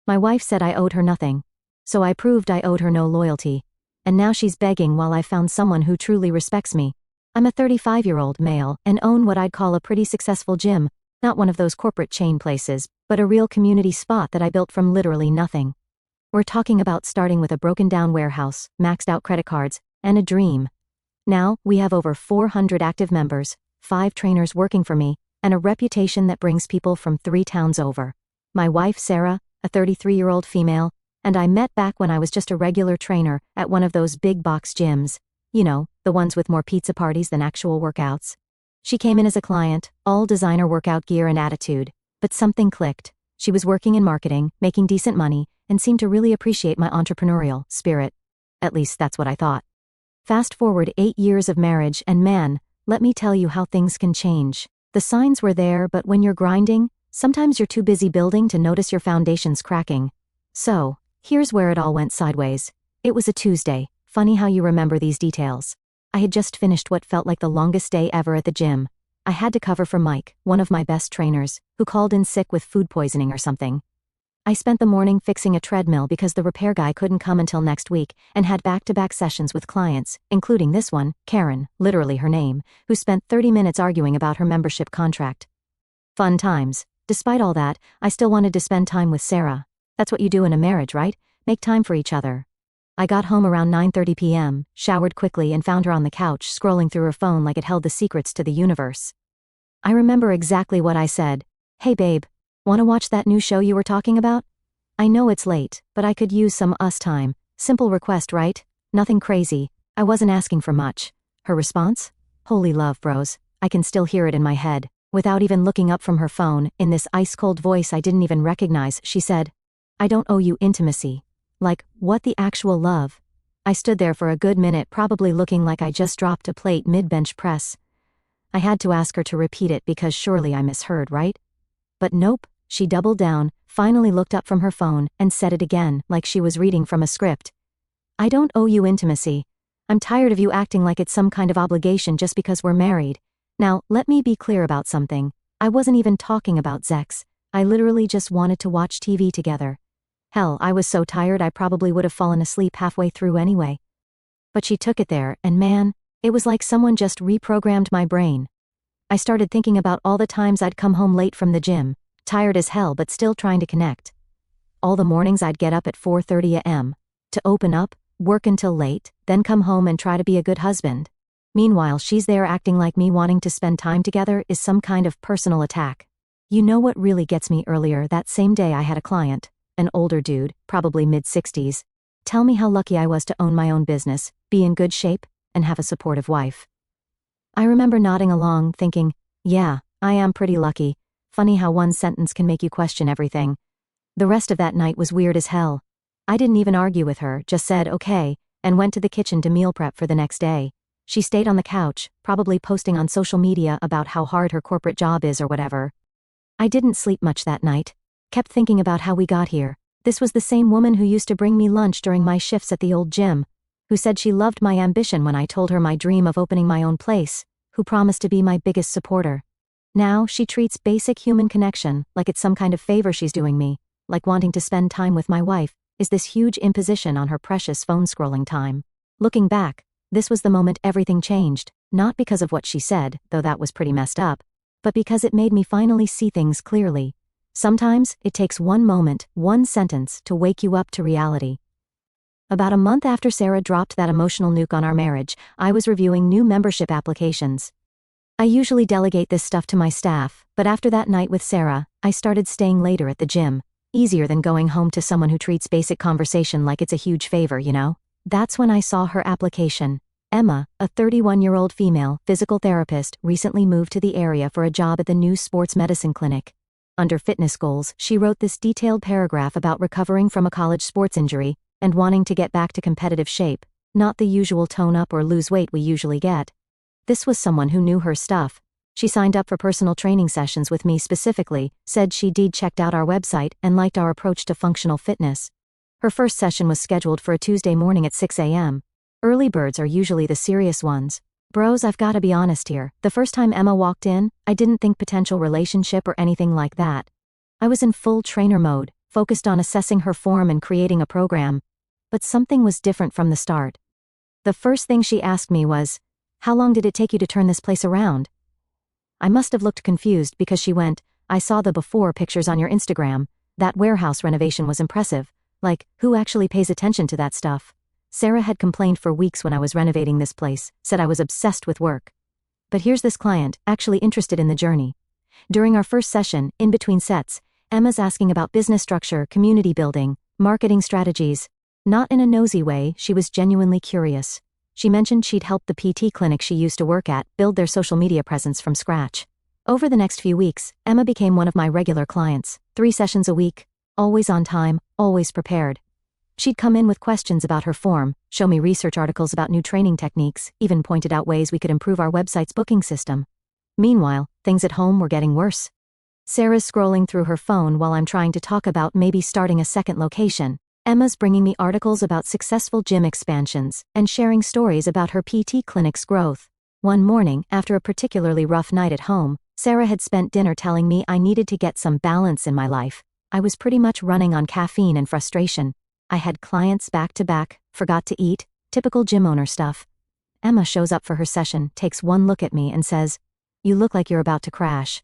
My wife said I owed her nothing. So I proved I owed her no loyalty. And now she's begging while I found someone who truly respects me. I'm a 35-year-old male and own what I'd call a pretty successful gym, not one of those corporate chain places, but a real community spot that I built from literally nothing. We're talking about starting with a broken-down warehouse, maxed-out credit cards, and a dream. Now, we have over 400 active members, 5 trainers working for me, and a reputation that brings people from 3 towns over. My wife, Sarah, a 33-year-old female, and I met back when I was just a regular trainer at one of those big box gyms. You know, the ones with more pizza parties than actual workouts. She came in as a client, all designer workout gear and attitude, but something clicked. She was working in marketing, making decent money, and seemed to really appreciate my entrepreneurial spirit. At least that's what I thought. Fast forward 8 years of marriage and man, let me tell you how things can change. The signs were there, but when you're grinding, sometimes you're too busy building to notice your foundation's cracking. So, here's where it all went sideways. It was a Tuesday. Funny how you remember these details. I had just finished what felt like the longest day ever at the gym. I had to cover for Mike, one of my best trainers, who called in sick with food poisoning or something. I spent the morning fixing a treadmill because the repair guy couldn't come until next week and had back-to-back sessions with clients, including this one, Karen, literally her name, who spent 30 minutes arguing about her membership contract. Fun times. Despite all that, I still wanted to spend time with Sarah. That's what you do in a marriage, right? Make time for each other. I got home around 9:30 p.m., showered quickly and found her on the couch scrolling through her phone like it held the secrets to the universe. I remember exactly what I said. "Hey babe, wanna watch that new show you were talking about? I know it's late, but I could use some us time. Simple request, right? Nothing crazy. I wasn't asking for much." Her response? Holy love, bros. I can still hear it in my head. Without even looking up from her phone, in this ice-cold voice I didn't even recognize, she said, "I don't owe you intimacy." Like, what the actual love? I stood there for a good minute, probably looking like I just dropped a plate mid-bench press. I had to ask her to repeat it because surely I misheard, right? But nope, she doubled down, finally looked up from her phone, and said it again, like she was reading from a script. "I don't owe you intimacy. I'm tired of you acting like it's some kind of obligation just because we're married. Now, let me be clear about something. I wasn't even talking about sex. I literally just wanted to watch TV together. Hell, I was so tired I probably would have fallen asleep halfway through anyway." But she took it there, and man, it was like someone just reprogrammed my brain. I started thinking about all the times I'd come home late from the gym, tired as hell but still trying to connect. All the mornings I'd get up at 4:30 a.m. to open up, work until late, then come home and try to be a good husband. Meanwhile, she's there acting like me wanting to spend time together is some kind of personal attack. You know what really gets me? Earlier that same day I had a client, an older dude, probably mid-60s, tell me how lucky I was to own my own business, be in good shape, and have a supportive wife. I remember nodding along, thinking, yeah, I am pretty lucky. Funny how one sentence can make you question everything. The rest of that night was weird as hell. I didn't even argue with her, just said okay, and went to the kitchen to meal prep for the next day. She stayed on the couch, probably posting on social media about how hard her corporate job is or whatever. I didn't sleep much that night. Kept thinking about how we got here. This was the same woman who used to bring me lunch during my shifts at the old gym, who said she loved my ambition when I told her my dream of opening my own place, who promised to be my biggest supporter. Now she treats basic human connection like it's some kind of favor she's doing me, like wanting to spend time with my wife is this huge imposition on her precious phone scrolling time. Looking back, this was the moment everything changed, not because of what she said, though that was pretty messed up, but because it made me finally see things clearly. Sometimes, it takes one moment, one sentence, to wake you up to reality. About a month after Sarah dropped that emotional nuke on our marriage, I was reviewing new membership applications. I usually delegate this stuff to my staff, but after that night with Sarah, I started staying later at the gym. Easier than going home to someone who treats basic conversation like it's a huge favor, you know? That's when I saw her application. Emma, a 31-year-old female physical therapist, recently moved to the area for a job at the new sports medicine clinic. Under fitness goals, she wrote this detailed paragraph about recovering from a college sports injury and wanting to get back to competitive shape, not the usual tone up or lose weight we usually get. This was someone who knew her stuff. She signed up for personal training sessions with me specifically, said she'd checked out our website and liked our approach to functional fitness. Her first session was scheduled for a Tuesday morning at 6 a.m. Early birds are usually the serious ones. Bros, I've gotta be honest here. The first time Emma walked in, I didn't think potential relationship or anything like that. I was in full trainer mode, focused on assessing her form and creating a program. But something was different from the start. The first thing she asked me was, "How long did it take you to turn this place around?" I must have looked confused because she went, "I saw the before pictures on your Instagram. That warehouse renovation was impressive. Like, who actually pays attention to that stuff?" Sarah had complained for weeks when I was renovating this place, said I was obsessed with work. But here's this client, actually interested in the journey. During our first session, in between sets, Emma's asking about business structure, community building, marketing strategies. Not in a nosy way, she was genuinely curious. She mentioned she'd helped the PT clinic she used to work at build their social media presence from scratch. Over the next few weeks, Emma became one of my regular clients, 3 sessions a week, always on time, always prepared. She'd come in with questions about her form, show me research articles about new training techniques, even pointed out ways we could improve our website's booking system. Meanwhile, things at home were getting worse. Sarah's scrolling through her phone while I'm trying to talk about maybe starting a second location. Emma's bringing me articles about successful gym expansions and sharing stories about her PT clinic's growth. One morning, after a particularly rough night at home, Sarah had spent dinner telling me I needed to get some balance in my life. I was pretty much running on caffeine and frustration. I had clients back to back, forgot to eat, typical gym owner stuff. Emma shows up for her session, takes one look at me and says, "You look like you're about to crash."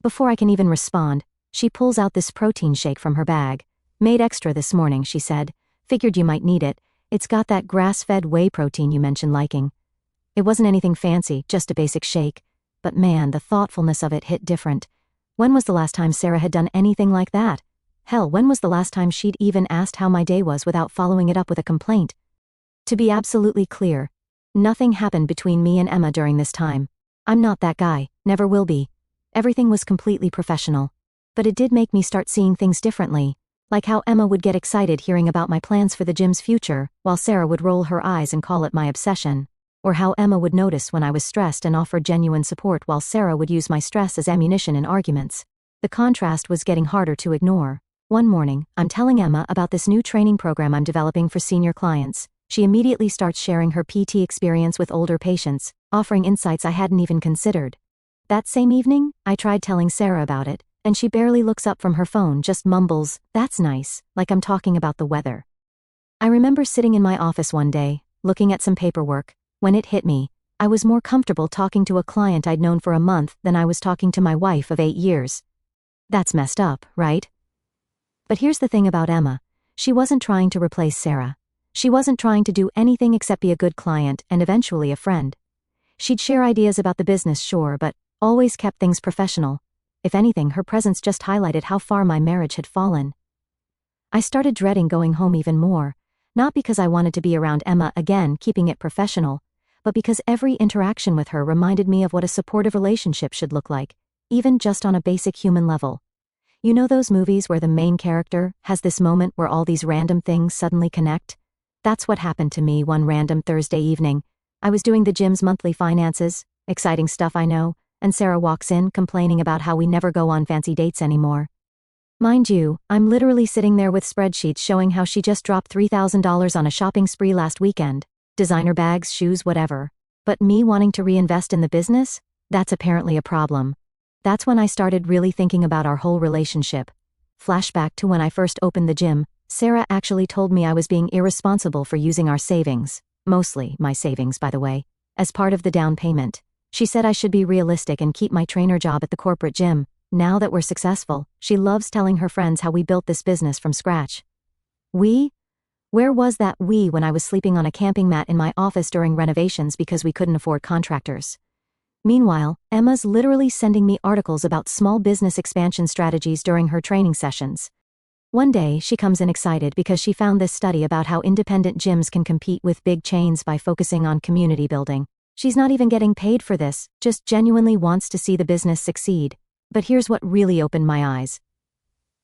Before I can even respond, she pulls out this protein shake from her bag. "Made extra this morning," she said. "Figured you might need it. It's got that grass-fed whey protein you mentioned liking." It wasn't anything fancy, just a basic shake. But man, the thoughtfulness of it hit different. When was the last time Sarah had done anything like that? Hell, when was the last time she'd even asked how my day was without following it up with a complaint? To be absolutely clear, nothing happened between me and Emma during this time. I'm not that guy, never will be. Everything was completely professional. But it did make me start seeing things differently. Like how Emma would get excited hearing about my plans for the gym's future, while Sarah would roll her eyes and call it my obsession. Or how Emma would notice when I was stressed and offer genuine support while Sarah would use my stress as ammunition in arguments. The contrast was getting harder to ignore. One morning, I'm telling Emma about this new training program I'm developing for senior clients. She immediately starts sharing her PT experience with older patients, offering insights I hadn't even considered. That same evening, I tried telling Sarah about it, and she barely looks up from her phone, just mumbles, "That's nice," like I'm talking about the weather. I remember sitting in my office one day, looking at some paperwork. When it hit me, I was more comfortable talking to a client I'd known for a month than I was talking to my wife of 8 years. That's messed up, right? But here's the thing about Emma. She wasn't trying to replace Sarah. She wasn't trying to do anything except be a good client and eventually a friend. She'd share ideas about the business, sure, but always kept things professional. If anything, her presence just highlighted how far my marriage had fallen. I started dreading going home even more, not because I wanted to be around Emma again, keeping it professional, but because every interaction with her reminded me of what a supportive relationship should look like, even just on a basic human level. You know those movies where the main character has this moment where all these random things suddenly connect? That's what happened to me one random Thursday evening. I was doing the gym's monthly finances, exciting stuff I know, and Sarah walks in complaining about how we never go on fancy dates anymore. Mind you, I'm literally sitting there with spreadsheets showing how she just dropped $3,000 on a shopping spree last weekend. Designer bags, shoes, whatever. But me wanting to reinvest in the business? That's apparently a problem. That's when I started really thinking about our whole relationship. Flashback to when I first opened the gym, Sarah actually told me I was being irresponsible for using our savings, mostly my savings by the way, as part of the down payment. She said I should be realistic and keep my trainer job at the corporate gym. Now that we're successful, she loves telling her friends how we built this business from scratch. We? Where was that we when I was sleeping on a camping mat in my office during renovations because we couldn't afford contractors? Meanwhile, Emma's literally sending me articles about small business expansion strategies during her training sessions. One day, she comes in excited because she found this study about how independent gyms can compete with big chains by focusing on community building. She's not even getting paid for this, just genuinely wants to see the business succeed. But here's what really opened my eyes.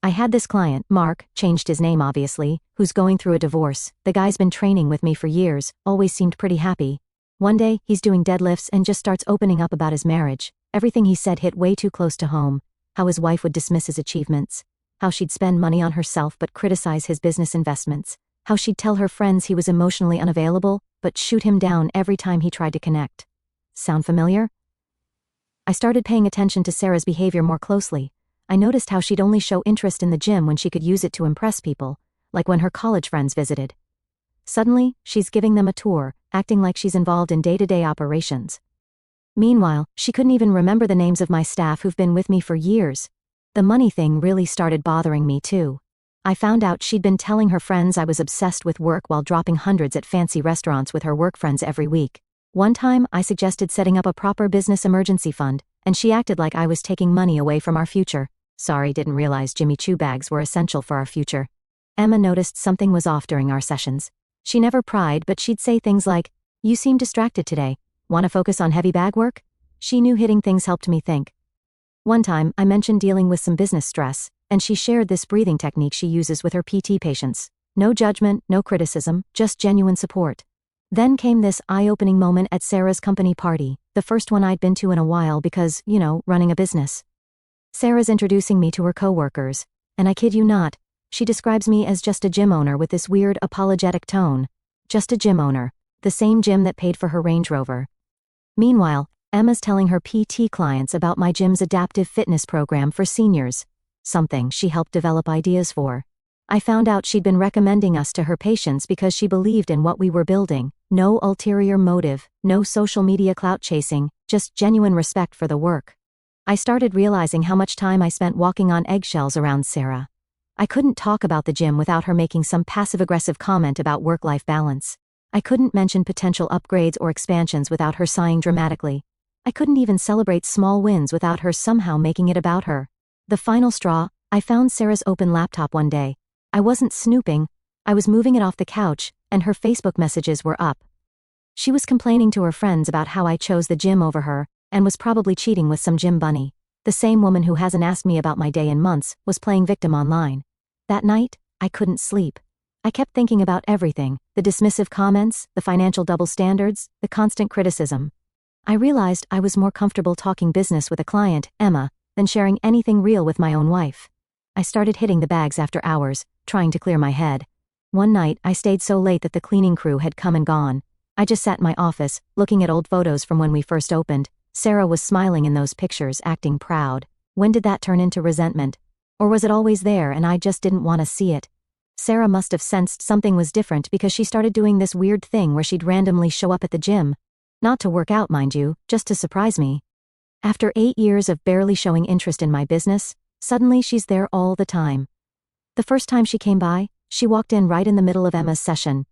I had this client, Mark, changed his name obviously, who's going through a divorce. The guy's been training with me for years, always seemed pretty happy. One day, he's doing deadlifts and just starts opening up about his marriage. Everything he said hit way too close to home. How his wife would dismiss his achievements. How she'd spend money on herself but criticize his business investments. How she'd tell her friends he was emotionally unavailable, but shoot him down every time he tried to connect. Sound familiar? I started paying attention to Sarah's behavior more closely. I noticed how she'd only show interest in the gym when she could use it to impress people, like when her college friends visited. Suddenly, she's giving them a tour, acting like she's involved in day-to-day operations. Meanwhile, she couldn't even remember the names of my staff who've been with me for years. The money thing really started bothering me too. I found out she'd been telling her friends I was obsessed with work while dropping hundreds at fancy restaurants with her work friends every week. One time, I suggested setting up a proper business emergency fund, and she acted like I was taking money away from our future. Sorry, didn't realize Jimmy Choo bags were essential for our future. Emma noticed something was off during our sessions. She never pried, but she'd say things like, "You seem distracted today. Want to focus on heavy bag work?" She knew hitting things helped me think. One time, I mentioned dealing with some business stress, and she shared this breathing technique she uses with her PT patients. No judgment, no criticism, just genuine support. Then came this eye-opening moment at Sarah's company party, the first one I'd been to in a while because, running a business. Sarah's introducing me to her coworkers, and I kid you not, she describes me as just a gym owner with this weird apologetic tone. Just a gym owner, the same gym that paid for her Range Rover. Meanwhile, Emma's telling her PT clients about my gym's adaptive fitness program for seniors, something she helped develop ideas for. I found out she'd been recommending us to her patients because she believed in what we were building. No ulterior motive, no social media clout chasing, just genuine respect for the work. I started realizing how much time I spent walking on eggshells around Sarah. I couldn't talk about the gym without her making some passive-aggressive comment about work-life balance. I couldn't mention potential upgrades or expansions without her sighing dramatically. I couldn't even celebrate small wins without her somehow making it about her. The final straw, I found Sarah's open laptop one day. I wasn't snooping, I was moving it off the couch, and her Facebook messages were up. She was complaining to her friends about how I chose the gym over her, and was probably cheating with some gym bunny. The same woman who hasn't asked me about my day in months was playing victim online. That night, I couldn't sleep. I kept thinking about everything, the dismissive comments, the financial double standards, the constant criticism. I realized I was more comfortable talking business with a client, Emma, than sharing anything real with my own wife. I started hitting the bags after hours, trying to clear my head. One night, I stayed so late that the cleaning crew had come and gone. I just sat in my office, looking at old photos from when we first opened. Sarah was smiling in those pictures, acting proud. When did that turn into resentment? Or was it always there and I just didn't want to see it? Sarah must have sensed something was different because she started doing this weird thing where she'd randomly show up at the gym. Not to work out, mind you, just to surprise me. After 8 years of barely showing interest in my business, suddenly she's there all the time. The first time she came by, she walked in right in the middle of Emma's session.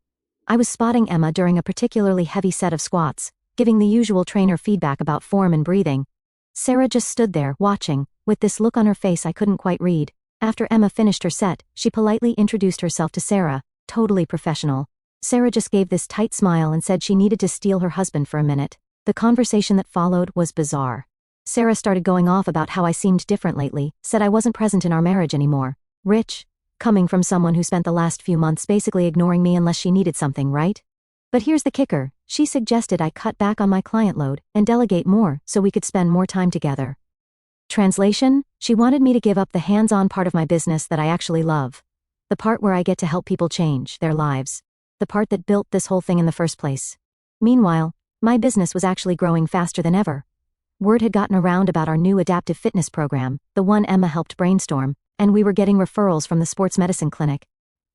I was spotting Emma during a particularly heavy set of squats, giving the usual trainer feedback about form and breathing. Sarah just stood there, watching, with this look on her face I couldn't quite read. After Emma finished her set, she politely introduced herself to Sarah, totally professional. Sarah just gave this tight smile and said she needed to steal her husband for a minute. The conversation that followed was bizarre. Sarah started going off about how I seemed different lately, said I wasn't present in our marriage anymore. Rich? Coming from someone who spent the last few months basically ignoring me unless she needed something, right? But here's the kicker, she suggested I cut back on my client load and delegate more so we could spend more time together. Translation, she wanted me to give up the hands-on part of my business that I actually love. The part where I get to help people change their lives. The part that built this whole thing in the first place. Meanwhile, my business was actually growing faster than ever. Word had gotten around about our new adaptive fitness program, the one Emma helped brainstorm, and we were getting referrals from the sports medicine clinic.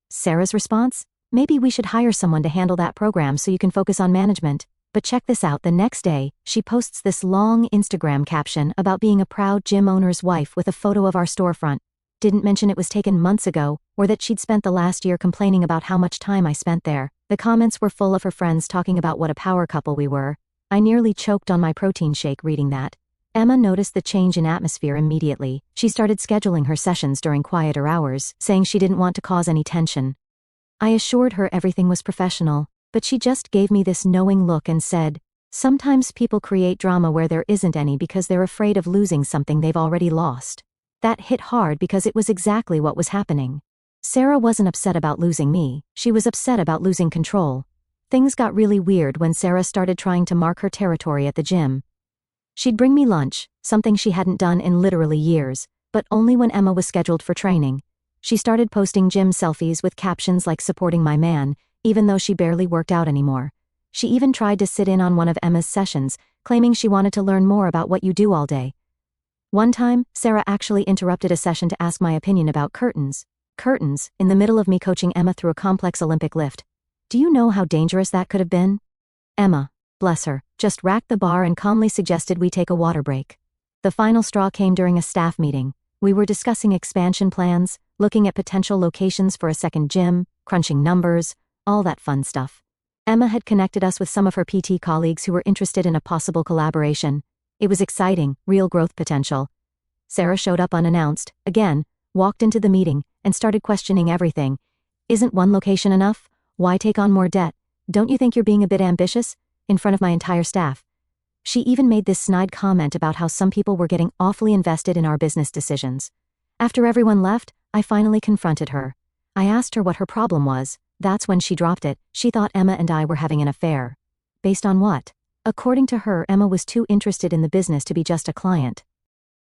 Sarah's response? Maybe we should hire someone to handle that program so you can focus on management. But check this out, the next day, she posts this long Instagram caption about being a proud gym owner's wife with a photo of our storefront. Didn't mention it was taken months ago, or that she'd spent the last year complaining about how much time I spent there. The comments were full of her friends talking about what a power couple we were. I nearly choked on my protein shake reading that. Emma noticed the change in atmosphere immediately. She started scheduling her sessions during quieter hours, saying she didn't want to cause any tension. I assured her everything was professional, but she just gave me this knowing look and said, "Sometimes people create drama where there isn't any because they're afraid of losing something they've already lost." That hit hard because it was exactly what was happening. Sarah wasn't upset about losing me, she was upset about losing control. Things got really weird when Sarah started trying to mark her territory at the gym. She'd bring me lunch, something she hadn't done in literally years, but only when Emma was scheduled for training. She started posting gym selfies with captions like "supporting my man," even though she barely worked out anymore. She even tried to sit in on one of Emma's sessions, claiming she wanted to learn more about what you do all day. One time, Sarah actually interrupted a session to ask my opinion about curtains. Curtains, in the middle of me coaching Emma through a complex Olympic lift. Do you know how dangerous that could have been? Emma, bless her, just racked the bar and calmly suggested we take a water break. The final straw came during a staff meeting. We were discussing expansion plans, looking at potential locations for a second gym, crunching numbers, all that fun stuff. Emma had connected us with some of her PT colleagues who were interested in a possible collaboration. It was exciting, real growth potential. Sarah showed up unannounced, again, walked into the meeting, and started questioning everything. Isn't one location enough? Why take on more debt? Don't you think you're being a bit ambitious? In front of my entire staff. She even made this snide comment about how some people were getting awfully invested in our business decisions. After everyone left, I finally confronted her. I asked her what her problem was. That's when she dropped it. She thought Emma and I were having an affair. Based on what? According to her, Emma was too interested in the business to be just a client.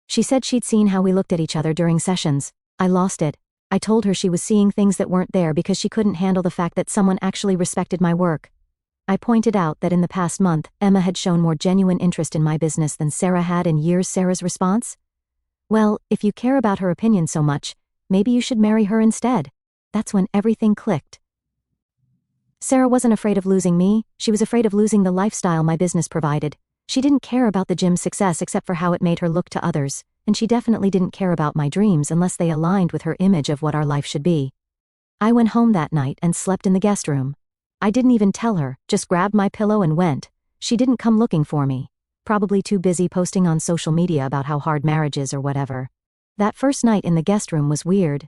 She said she'd seen how we looked at each other during sessions. I lost it. I told her she was seeing things that weren't there because she couldn't handle the fact that someone actually respected my work. I pointed out that in the past month, Emma had shown more genuine interest in my business than Sarah had in years. Sarah's response? Well, if you care about her opinion so much, maybe you should marry her instead. That's when everything clicked. Sarah wasn't afraid of losing me, she was afraid of losing the lifestyle my business provided. She didn't care about the gym's success except for how it made her look to others, and she definitely didn't care about my dreams unless they aligned with her image of what our life should be. I went home that night and slept in the guest room. I didn't even tell her, just grabbed my pillow and went. She didn't come looking for me. Probably too busy posting on social media about how hard marriage is or whatever. That first night in the guest room was weird.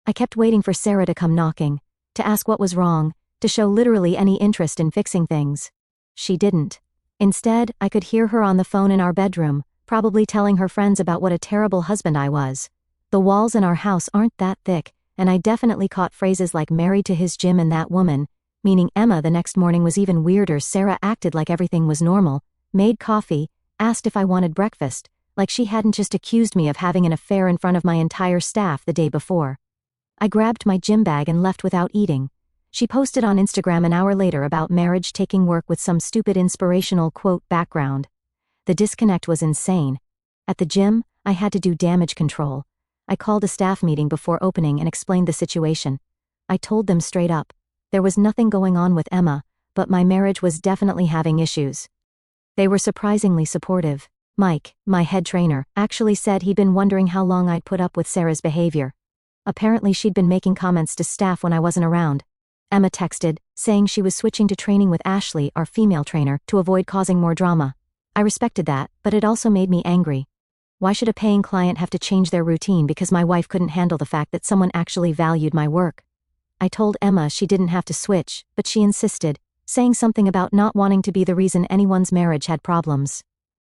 I kept waiting for Sarah to come knocking, to ask what was wrong, to show literally any interest in fixing things. She didn't. Instead, I could hear her on the phone in our bedroom, probably telling her friends about what a terrible husband I was. The walls in our house aren't that thick, and I definitely caught phrases like married to his gym and that woman, meaning Emma. The next morning was even weirder. Sarah acted like everything was normal, made coffee, asked if I wanted breakfast, like she hadn't just accused me of having an affair in front of my entire staff the day before. I grabbed my gym bag and left without eating. She posted on Instagram an hour later about marriage taking work with some stupid inspirational quote background. The disconnect was insane. At the gym, I had to do damage control. I called a staff meeting before opening and explained the situation. I told them straight up. There was nothing going on with Emma, but my marriage was definitely having issues. They were surprisingly supportive. Mike, my head trainer, actually said he'd been wondering how long I'd put up with Sarah's behavior. Apparently she'd been making comments to staff when I wasn't around. Emma texted, saying she was switching to training with Ashley, our female trainer, to avoid causing more drama. I respected that, but it also made me angry. Why should a paying client have to change their routine because my wife couldn't handle the fact that someone actually valued my work? I told Emma she didn't have to switch, but she insisted, saying something about not wanting to be the reason anyone's marriage had problems.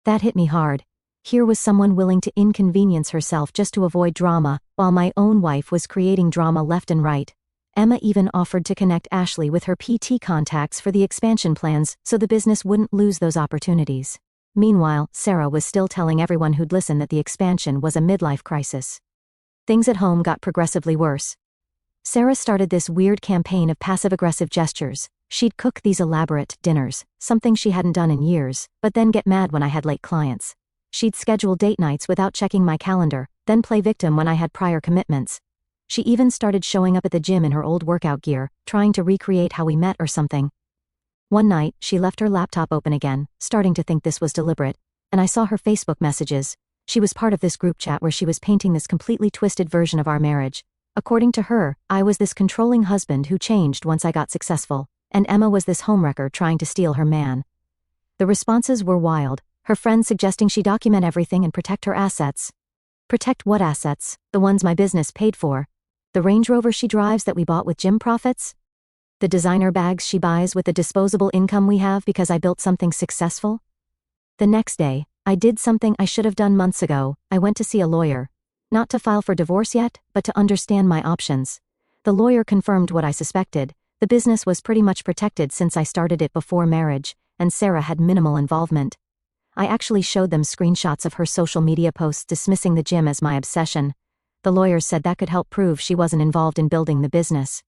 That hit me hard. Here was someone willing to inconvenience herself just to avoid drama, while my own wife was creating drama left and right. Emma even offered to connect Ashley with her PT contacts for the expansion plans so the business wouldn't lose those opportunities. Meanwhile, Sarah was still telling everyone who'd listen that the expansion was a midlife crisis. Things at home got progressively worse. Sarah started this weird campaign of passive-aggressive gestures. She'd cook these elaborate dinners, something she hadn't done in years, but then get mad when I had late clients. She'd schedule date nights without checking my calendar, then play victim when I had prior commitments. She even started showing up at the gym in her old workout gear, trying to recreate how we met or something. One night, she left her laptop open again, starting to think this was deliberate, and I saw her Facebook messages. She was part of this group chat where she was painting this completely twisted version of our marriage. According to her, I was this controlling husband who changed once I got successful, and Emma was this homewrecker trying to steal her man. The responses were wild, her friends suggesting she document everything and protect her assets. Protect what assets? The ones my business paid for? The Range Rover she drives that we bought with gym profits? The designer bags she buys with the disposable income we have because I built something successful? The next day, I did something I should have done months ago. I went to see a lawyer. Not to file for divorce yet, but to understand my options. The lawyer confirmed what I suspected. The business was pretty much protected since I started it before marriage, and Sarah had minimal involvement. I actually showed them screenshots of her social media posts dismissing the gym as my obsession. The lawyer said that could help prove she wasn't involved in building the business.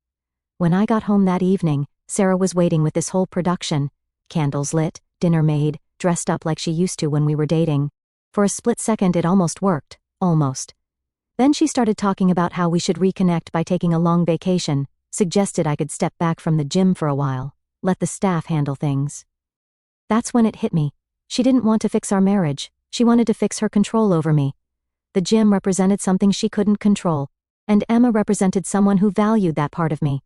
When I got home that evening, Sarah was waiting with this whole production. Candles lit, dinner made, dressed up like she used to when we were dating. For a split second it almost worked. Almost. Then she started talking about how we should reconnect by taking a long vacation, suggested I could step back from the gym for a while, let the staff handle things. That's when it hit me. She didn't want to fix our marriage, she wanted to fix her control over me. The gym represented something she couldn't control, and Emma represented someone who valued that part of me.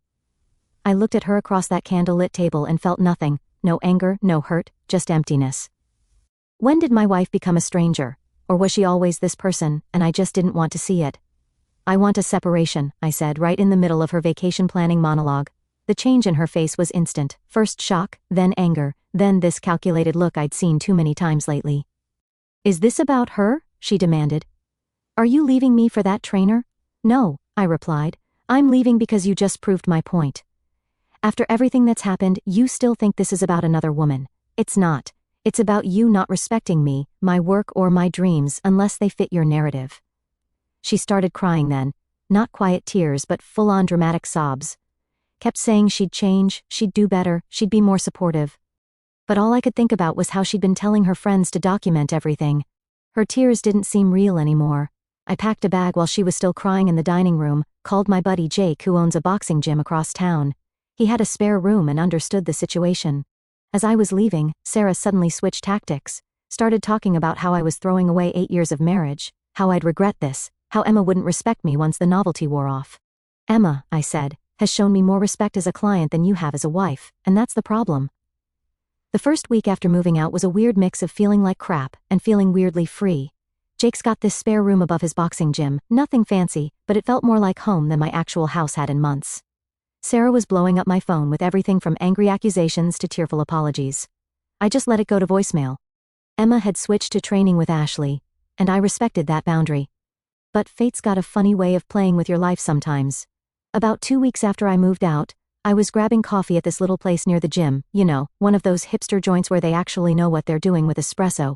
I looked at her across that candlelit table and felt nothing, no anger, no hurt, just emptiness. When did my wife become a stranger? Or was she always this person, and I just didn't want to see it? I want a separation, I said right in the middle of her vacation planning monologue. The change in her face was instant, first shock, then anger, then this calculated look I'd seen too many times lately. Is this about her? She demanded. Are you leaving me for that trainer? No, I replied. I'm leaving because you just proved my point. After everything that's happened, you still think this is about another woman. It's not. It's about you not respecting me, my work or my dreams unless they fit your narrative. She started crying then, not quiet tears but full-on dramatic sobs. Kept saying she'd change, she'd do better, she'd be more supportive. But all I could think about was how she'd been telling her friends to document everything. Her tears didn't seem real anymore. I packed a bag while she was still crying in the dining room, called my buddy Jake who owns a boxing gym across town. He had a spare room and understood the situation. As I was leaving, Sarah suddenly switched tactics, started talking about how I was throwing away 8 years of marriage, how I'd regret this, how Emma wouldn't respect me once the novelty wore off. Emma, I said, has shown me more respect as a client than you have as a wife, and that's the problem. The first week after moving out was a weird mix of feeling like crap and feeling weirdly free. Jake's got this spare room above his boxing gym, nothing fancy, but it felt more like home than my actual house had in months. Sarah was blowing up my phone with everything from angry accusations to tearful apologies. I just let it go to voicemail. Emma had switched to training with Ashley, and I respected that boundary. But fate's got a funny way of playing with your life sometimes. About 2 weeks after I moved out, I was grabbing coffee at this little place near the gym, you know, one of those hipster joints where they actually know what they're doing with espresso.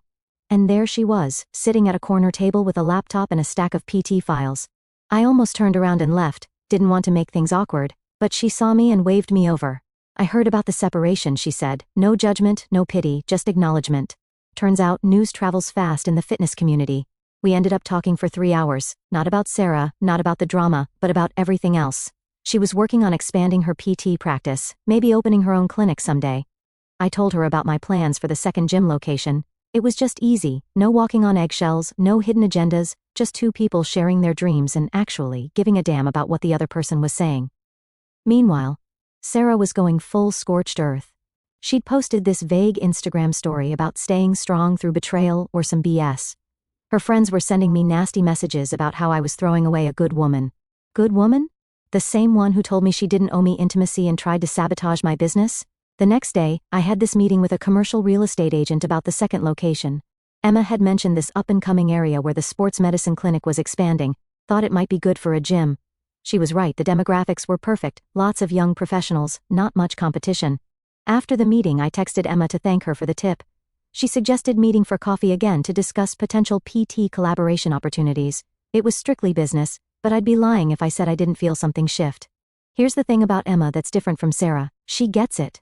And there she was, sitting at a corner table with a laptop and a stack of PT files. I almost turned around and left, didn't want to make things awkward. But she saw me and waved me over. I heard about the separation, she said. No judgment, no pity, just acknowledgement. Turns out news travels fast in the fitness community. We ended up talking for 3 hours, not about Sarah, not about the drama, but about everything else. She was working on expanding her PT practice, maybe opening her own clinic someday. I told her about my plans for the second gym location. It was just easy, no walking on eggshells, no hidden agendas, just two people sharing their dreams and actually giving a damn about what the other person was saying. Meanwhile, Sarah was going full scorched earth. She'd posted this vague Instagram story about staying strong through betrayal or some BS. Her friends were sending me nasty messages about how I was throwing away a good woman. Good woman? The same one who told me she didn't owe me intimacy and tried to sabotage my business? The next day, I had this meeting with a commercial real estate agent about the second location. Emma had mentioned this up-and-coming area where the sports medicine clinic was expanding, thought it might be good for a gym. She was right, the demographics were perfect, lots of young professionals, not much competition. After the meeting I texted Emma to thank her for the tip. She suggested meeting for coffee again to discuss potential PT collaboration opportunities. It was strictly business, but I'd be lying if I said I didn't feel something shift. Here's the thing about Emma that's different from Sarah, she gets it.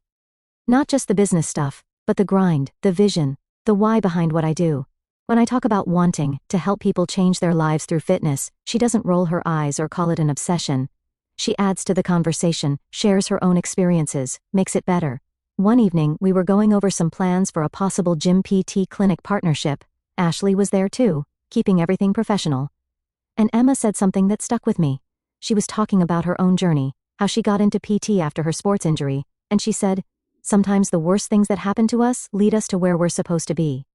Not just the business stuff, but the grind, the vision, the why behind what I do. When I talk about wanting to help people change their lives through fitness, she doesn't roll her eyes or call it an obsession. She adds to the conversation, shares her own experiences, makes it better. One evening, we were going over some plans for a possible gym PT clinic partnership. Ashley was there too, keeping everything professional. And Emma said something that stuck with me. She was talking about her own journey, how she got into PT after her sports injury, and she said, "Sometimes the worst things that happen to us lead us to where we're supposed to be."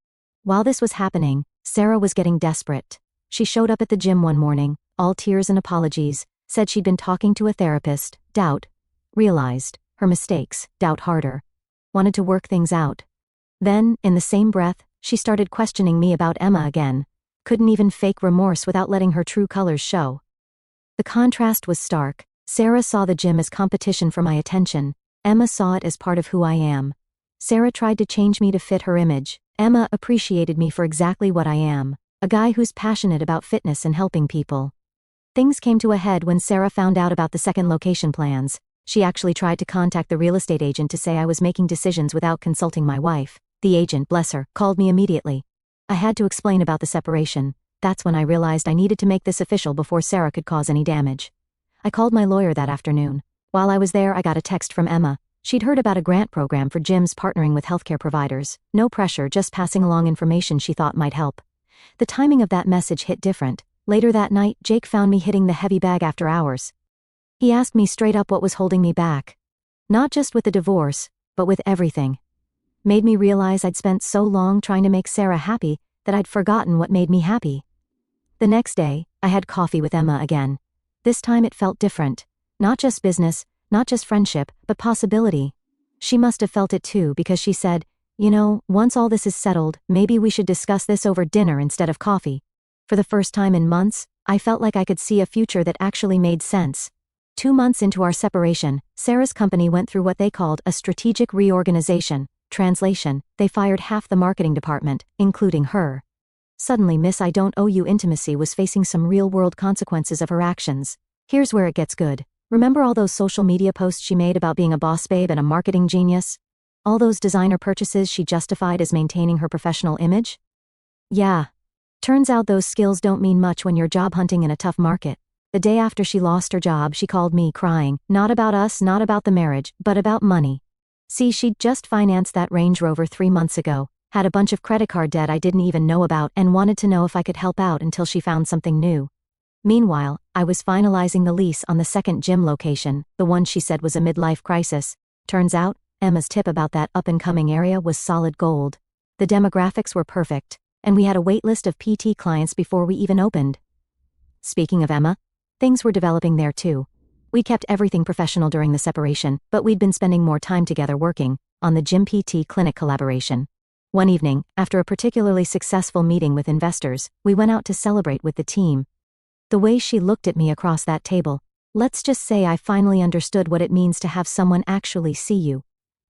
While this was happening, Sarah was getting desperate. She showed up at the gym one morning, all tears and apologies, said she'd been talking to a therapist, realized her mistakes, doubt harder. Wanted to work things out. Then, in the same breath, she started questioning me about Emma again. Couldn't even fake remorse without letting her true colors show. The contrast was stark. Sarah saw the gym as competition for my attention. Emma saw it as part of who I am. Sarah tried to change me to fit her image. Emma appreciated me for exactly what I am, a guy who's passionate about fitness and helping people. Things came to a head when Sarah found out about the second location plans. She actually tried to contact the real estate agent to say I was making decisions without consulting my wife. The agent, bless her, called me immediately. I had to explain about the separation. That's when I realized I needed to make this official before Sarah could cause any damage. I called my lawyer that afternoon. While I was there, I got a text from Emma. She'd heard about a grant program for gyms partnering with healthcare providers. No pressure, just passing along information she thought might help. The timing of that message hit different. Later that night, Jake found me hitting the heavy bag after hours. He asked me straight up what was holding me back. Not just with the divorce, but with everything. Made me realize I'd spent so long trying to make Sarah happy that I'd forgotten what made me happy. The next day, I had coffee with Emma again. This time it felt different. Not just business, not just friendship, but possibility. She must have felt it too because she said, "You know, once all this is settled, maybe we should discuss this over dinner instead of coffee." For the first time in months, I felt like I could see a future that actually made sense. 2 months into our separation, Sarah's company went through what they called a strategic reorganization. Translation, they fired half the marketing department, including her. Suddenly Miss I Don't Owe You Intimacy was facing some real-world consequences of her actions. Here's where it gets good. Remember all those social media posts she made about being a boss babe and a marketing genius? All those designer purchases she justified as maintaining her professional image? Yeah. Turns out those skills don't mean much when you're job hunting in a tough market. The day after she lost her job, she called me crying, not about us, not about the marriage, but about money. See, she'd just financed that Range Rover 3 months ago, had a bunch of credit card debt I didn't even know about, and wanted to know if I could help out until she found something new. Meanwhile, I was finalizing the lease on the second gym location, the one she said was a midlife crisis. Turns out, Emma's tip about that up-and-coming area was solid gold. The demographics were perfect, and we had a wait list of PT clients before we even opened. Speaking of Emma, things were developing there too. We kept everything professional during the separation, but we'd been spending more time together working on the gym PT clinic collaboration. One evening, after a particularly successful meeting with investors, we went out to celebrate with the team. The way she looked at me across that table, let's just say I finally understood what it means to have someone actually see you.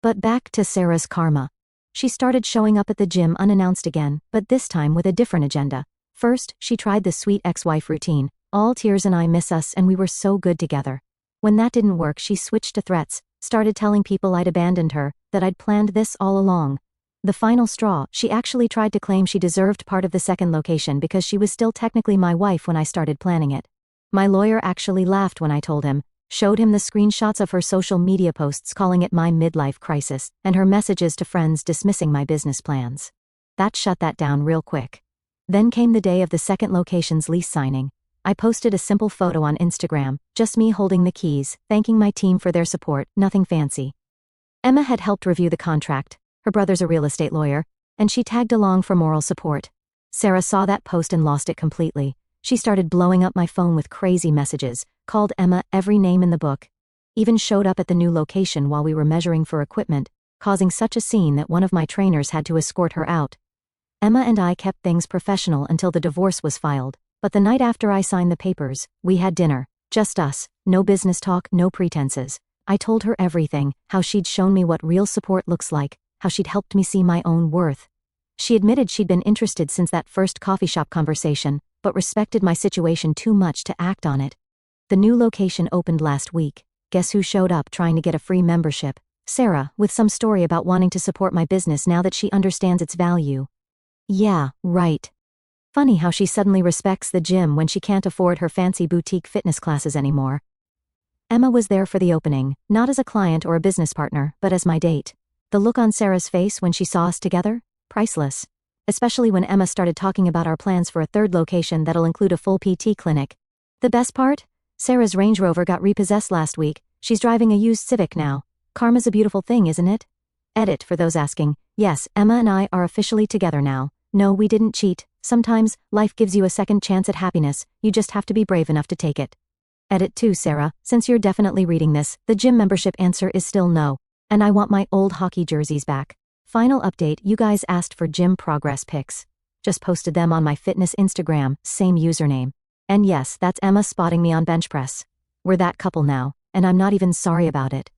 But back to Sarah's karma. She started showing up at the gym unannounced again, but this time with a different agenda. First, she tried the sweet ex-wife routine. All tears and I miss us and we were so good together. When that didn't work, she switched to threats, started telling people I'd abandoned her, that I'd planned this all along. The final straw, she actually tried to claim she deserved part of the second location because she was still technically my wife when I started planning it. My lawyer actually laughed when I told him, showed him the screenshots of her social media posts calling it my midlife crisis, and her messages to friends dismissing my business plans. That shut that down real quick. Then came the day of the second location's lease signing. I posted a simple photo on Instagram, just me holding the keys, thanking my team for their support, nothing fancy. Emma had helped review the contract. Her brother's a real estate lawyer, and she tagged along for moral support. Sarah saw that post and lost it completely. She started blowing up my phone with crazy messages, called Emma every name in the book. Even showed up at the new location while we were measuring for equipment, causing such a scene that one of my trainers had to escort her out. Emma and I kept things professional until the divorce was filed, but the night after I signed the papers, we had dinner. Just us, no business talk, no pretenses. I told her everything, how she'd shown me what real support looks like, how she'd helped me see my own worth. She admitted she'd been interested since that first coffee shop conversation, but respected my situation too much to act on it. The new location opened last week. Guess who showed up trying to get a free membership? Sarah, with some story about wanting to support my business now that she understands its value. Yeah, right. Funny how she suddenly respects the gym when she can't afford her fancy boutique fitness classes anymore. Emma was there for the opening, not as a client or a business partner, but as my date. The look on Sarah's face when she saw us together? Priceless. Especially when Emma started talking about our plans for a third location that'll include a full PT clinic. The best part? Sarah's Range Rover got repossessed last week. She's driving a used Civic now. Karma's a beautiful thing, isn't it? Edit for those asking. Yes, Emma and I are officially together now. No, we didn't cheat. Sometimes, life gives you a second chance at happiness. You just have to be brave enough to take it. Edit too, Sarah. Since you're definitely reading this, the gym membership answer is still no. And I want my old hockey jerseys back. Final update, you guys asked for gym progress pics. Just posted them on my fitness Instagram, same username. And yes, that's Emma spotting me on bench press. We're that couple now, and I'm not even sorry about it.